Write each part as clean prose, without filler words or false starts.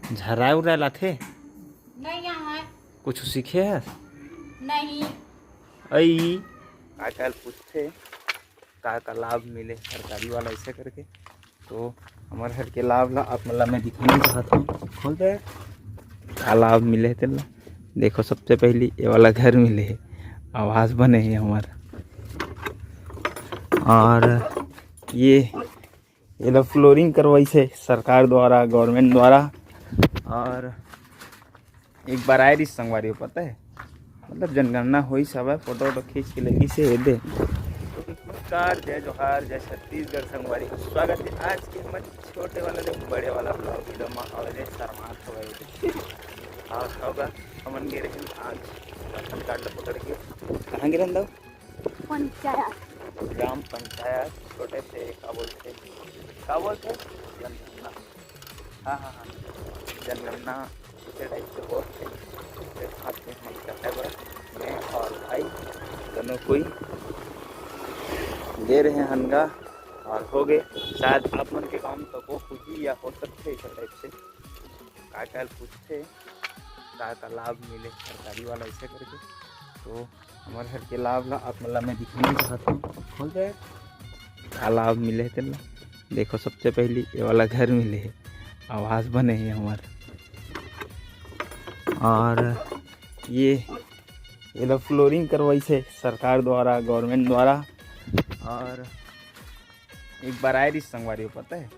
झरा उरा लाथे नहीं यहाँ कुछ सीखे है नहीं। आई आजकल पूछते का लाभ मिले सरकारी वाला ऐसे करके, तो हमारे घर के लाभ ला आप मतलब मैं दिखाना चाहता हूँ। खोल दे का लाभ मिले तेला। देखो सबसे पहली ये वाला घर मिले है, आवास बने हैं हमारा, और ये लोग फ्लोरिंग करवाई से सरकार द्वारा, गवर्नमेंट द्वारा। और एक बार आए रही संगवारी पता है, मतलब जनगणना हुई सब है, फोटो वोटो खींच के लगी से दे। नमस्कार, जय जोहार, जय छत्तीसगढ़ संगवारी को स्वागत है आज के हमारे छोटे वाला बड़े वाला ब्लॉग वीडियो में। और शर्मात हो और होगा हमन गिरे आज राशन कार्ड पकड़ के कहाँ गिरन दो पंचायत ग्राम पंचायत छोटे से क्या बोलते जनगणना। हाँ हाँ हाँ जनगणना उसे टाइप से बोलते खाते हम करते बड़ा। मैं और भाई दोनों कोई दे रहे हैं हनगा और हो गए। शायद आप मन के काम तो वो खुशी या हो सकते इस टाइप से का पूछते का लाभ मिले सरकारी वाला ऐसे करके, तो हमारे घर के लाभ ला आप मतलब मैं दिखाना चाहता हूँ। खोल दे का लाभ मिले तेला। देखो सबसे पहली ये वाला घर मिले है, आवास बने हैं हमारा, और ये लोग फ्लोरिंग करवाई से सरकार द्वारा, गवर्नमेंट द्वारा। और एक बार आए रही संगवारी पता है,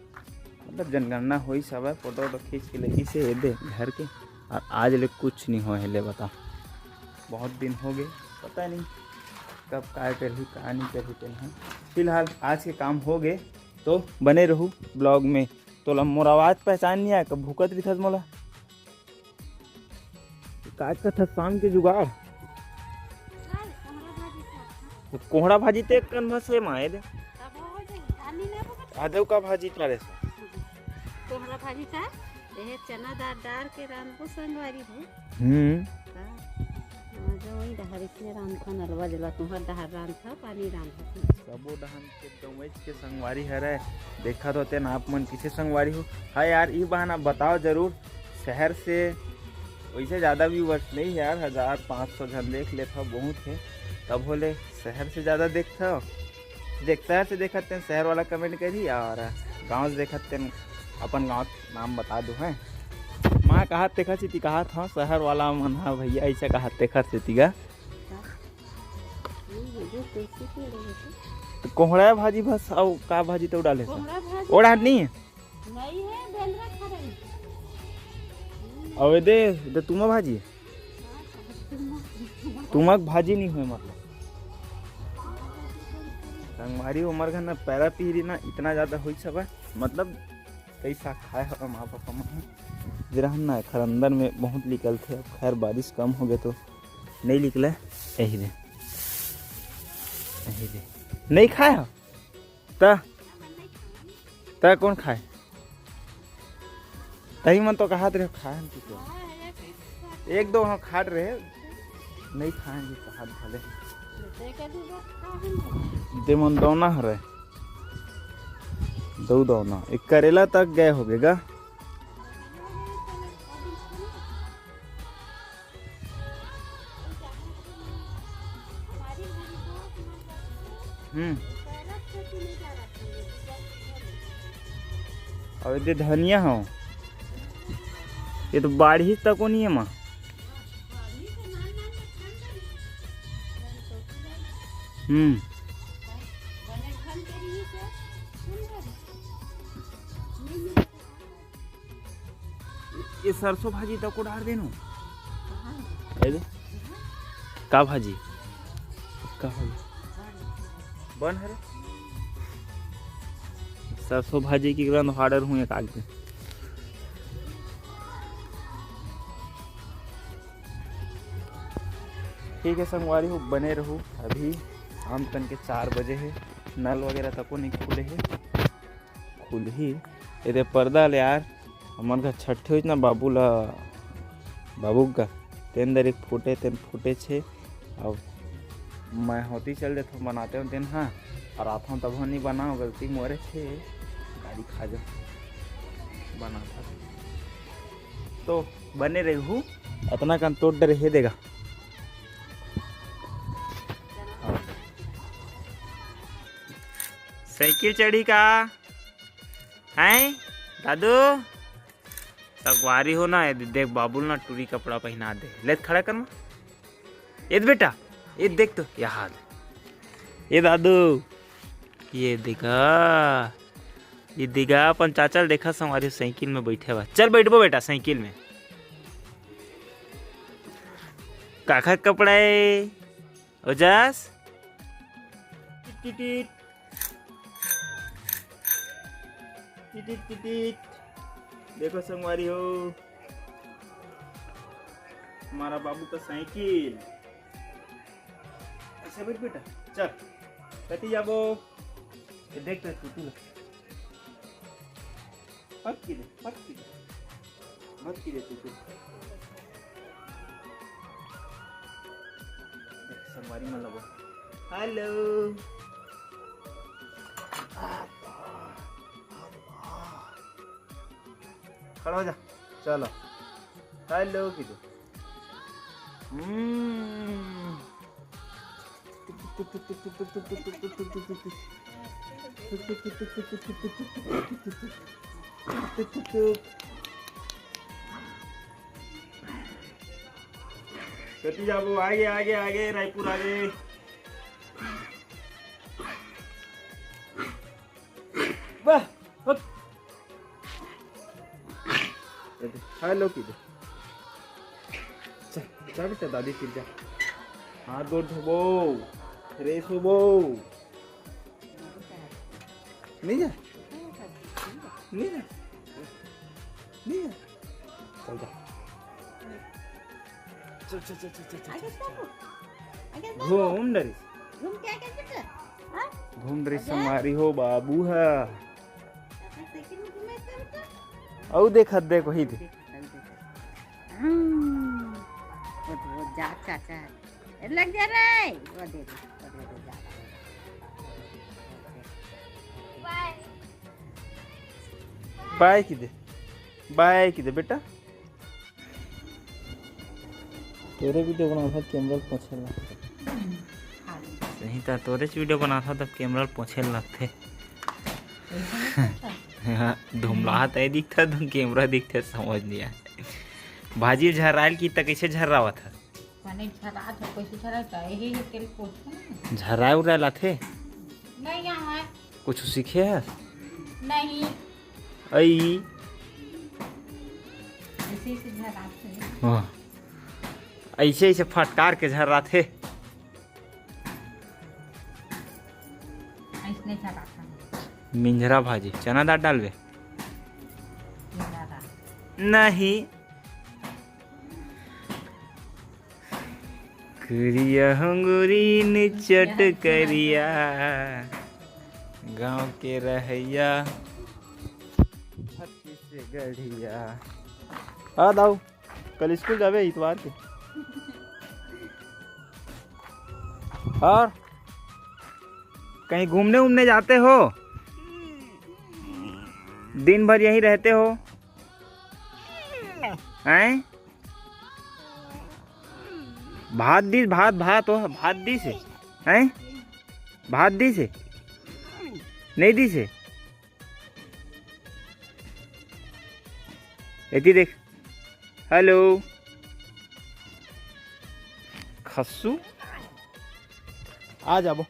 मतलब जनगणना हुई सब है, फोटो वोटो खींच के लगी से दे घर के। और आज ले कुछ नहीं हो ले बता, बहुत दिन हो गए, पता नहीं कब काय करी का नहीं करी तेन। फिलहाल आज के काम हो गए, तो बने रहूँ ब्लॉग में। तो मोर आवाज़ पहचान नहीं आया, कब भूकत भी था मोला काज का था शाम के जुगाड़। तो कोहड़ा भाजी ते कन से माए दे आदेव का भाजी तारे से कोहरा भाजी था ये चना दाल डाल के रान को संगवारी है। जो वही दहर इसने रान का नलवा जला तुम्हार दहर रान था पानी रान था सबो दहन के दवेज के संगवारी हरे। देखा तो तेन आप मन किसे संगवारी हो। हाँ यार ये बहाना बताओ जरूर, शहर से वैसे ज़्यादा व्यूवर्स नहीं यार, 1500 जन देख लेता बहुत है, तब बोले शहर से ज़्यादा देखता हो। शहर से देखते हैं शहर वाला कमेंट करी, और गांव से देखते हैं अपन गांव नाम बता दो हैं। माँ कहा देखा चीती कहा था शहर वाला मन हाँ भैया ऐसा कहा देखा चीती का। तो कोहड़ा भाजी बस और का भाजी तो डाले ओढ़ा नहीं है अवे दे तुम भाजी तुमक भाजी नहीं हुए, मतलब संगवारी उमर घर ना पैरा पीरी ना इतना ज़्यादा हुई सब है, मतलब कैसा खाए हो माँ पापा मन जरा हम ना खैर अंदर में बहुत निकल थे। अब खैर बारिश कम हो गए तो नहीं निकले। यही दे नहीं खाए हो ता कौन खाए तही मन तो कहा रहे खाए तो एक दो हाँ खाट रहे नहीं खाएंगे कहा भले दे मन दौना हो रहे दौना एक करेला तक गए हो गएगा। और ये धनिया हो, ये तो बाढ़ी तक नहीं है माँ। ये सरसों भाजी तक को डाल देनो का भाजी बन है सरसों भाजी की ग्रंथ ऑर्डर हुए काग में। ठीक है संगवारी हो बने रहूँ। अभी शाम तन के 4 बजे है, नल वगैरह तक नहीं खुले है, खुल ही ये पर्दा ले यार हमारे घर छठे हुई ना बाबू का तेन दर एक फूटे छे। अब मैं होती चल जाता हूँ बनाते हूँ तेन हाँ, और आता हूँ तब नहीं बनाओ गलती मोरे छे गाड़ी खा जाओ बनाता तो बने रही हूँ इतना कन तोड़ रहे देगा। साइकिल चढ़ी का हैं दादू सगवारी हो ना। देख बाबुल ना टूरी कपड़ा पहना दे। ले खड़ा कर ये बेटा ये देख तो यहाँ ये दादू ये देखा अपन चाचा देखा हमारे साइकिल में बैठे हुआ। चल बैठबो बेटा साइकिल में। काका कपड़ा है ओजस देखो संगवारी हो हमारा बाबू का साइकिल। ऐसे बैठ बेटा चल कती जाबो। देख तो टूटू मत की दे टूटू। संगवारी में लगो हेलो खड़ा हो जा चलो हेलो की दो। कती जाबो आगे आगे आगे रायपुर आगे। वाह हेलो की दे। चल बेटा दादी फिर जा हाथ गोड़ धोबो फ्रेश होबो। नहीं जा नहीं जा नहीं जा चल जा चल चल चल चल चल घूम डरी घूम क्या क्या बेटा हाँ घूम रही हमारी हो बाबू है। साइकिल में घूमे बेटा औ देख वही दे वो जा चाचा है लग जा रे वो दे जा बाय की दे बेटा। तेरे वीडियो बना था कैमरा पोछे लगते सही था। तोरे वीडियो बना था तब कैमरा पोछे लगते धुमलाहट है दिखता तुम कैमरा दिखते समझ नहीं आया। भाजी झरायल की तक कैसे झर्रावा था माने झरा तो कैसे झरा था यही तेल पोछो झराए उड़ाला थे नहीं यहाँ कुछ सीखे है नहीं आई ऐसे से झरा थे हाँ ऐसे ऐसे फटकार के झर्रा थे। ऐसे झरा था मिंजरा भाजी चना दाल डालवे झरा नहीं करिया हंगुरी निचट करिया गांव के रहैया छत्तीसगढ़िया। आ दाऊ कल स्कूल जावे इतवार के और कहीं घूमने उमने जाते हो दिन भर यहीं रहते हो हैं। भात दी से हैं भात दी से नहीं दी से एती देख हेलो खस्सू आ जाबो।